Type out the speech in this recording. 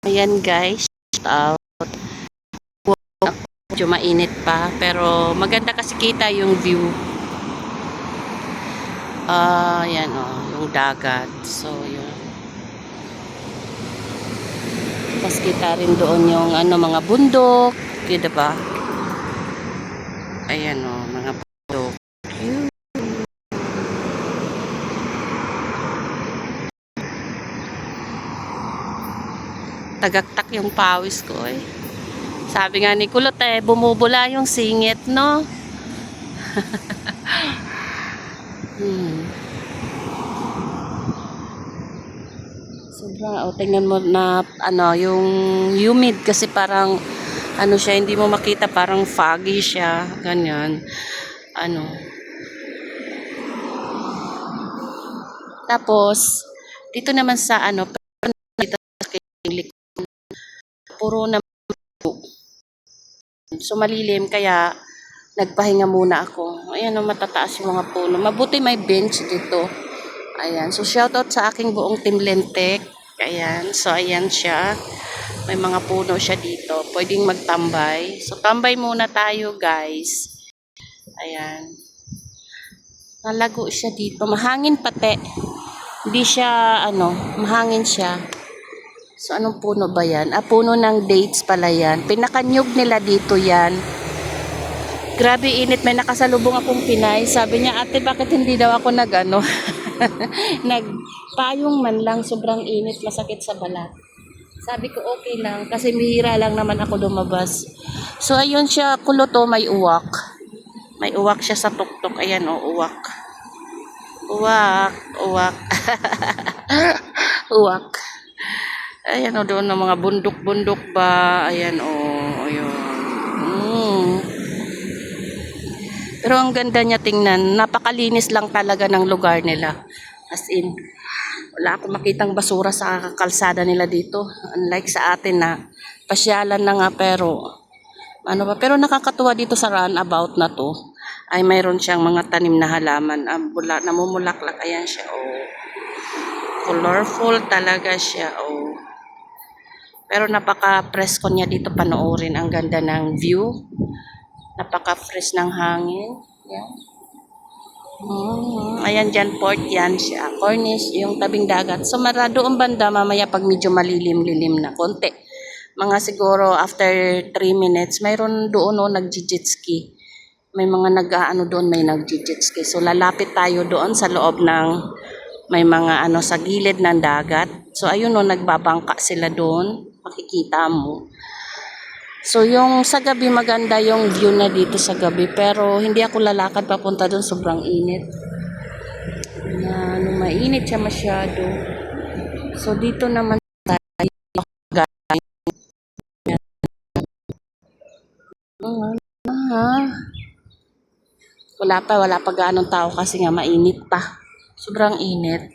Ayan guys, out. Medyo mainit pa, pero maganda kasi kita yung view. Yan yung dagat. So, yun. Tapos kita rin doon yung mga bundok. Diba? Ayan mga bundok. Tagaktak yung pawis ko eh. Sabi nga ni Kulot bumubula yung singit, no? Sobra, tingnan mo na yung humid kasi parang siya, hindi mo makita, parang foggy siya, ganyan. Tapos dito naman sa dito sa likod, puro na so malilim, kaya nagpahinga muna ako. Ayan matataas yung mga puno. Mabuti may bench dito. Ayan. So shoutout sa aking buong Team Lentek. Ayan. So ayan siya. May mga puno siya dito. Pwedeng magtambay. So tambay muna tayo guys. Ayan. Nalago siya dito. Mahangin pati. Hindi siya mahangin siya. So anong puno ba yan? Puno ng dates pala yan. Pinakanyog nila dito yan. Grabe init, may nakasalubong akong Pinay. Sabi niya, ate, bakit hindi daw ako nagpayong man lang, sobrang init, masakit sa balat. Sabi ko, okay lang, kasi bihira lang naman ako lumabas. So, ayun siya, Kuloto, may uwak. May uwak siya sa tuktok. Ayan uwak. Uwak, uwak. Uwak. Ayan doon ng mga bundok-bundok ba. Ayan ayun. Pero ang ganda niya tingnan. Napakalinis lang talaga ng lugar nila. As in, wala akong makitang basura sa kalsada nila dito. Unlike sa atin na pasyalan na nga, pero pero nakakatuwa dito sa runabout na to. Ay mayroon siyang mga tanim na halaman. Namumulaklak. Ayan siya. Colorful talaga siya. Pero napaka-presko niya dito panoorin. Ang ganda ng view. Napaka-fresh ng hangin. Yan. Ayan dyan, port yan siya. Cornish, yung tabing dagat. So, doon banda, mamaya pag medyo malilim-lilim na konti. Mga siguro after 3 minutes, mayroon doon nag-jet ski. May mga doon, may nag-jet ski. So, lalapit tayo doon sa loob ng, may mga sa gilid ng dagat. So, ayun nagbabangka sila doon. Makikita mo. So, yung sa gabi, maganda yung view na dito sa gabi. Pero, hindi ako lalakad papunta doon. Sobrang init. Mainit siya masyado. So, dito naman tayo. Wala pa gaanong tao kasi nga mainit pa. Sobrang init.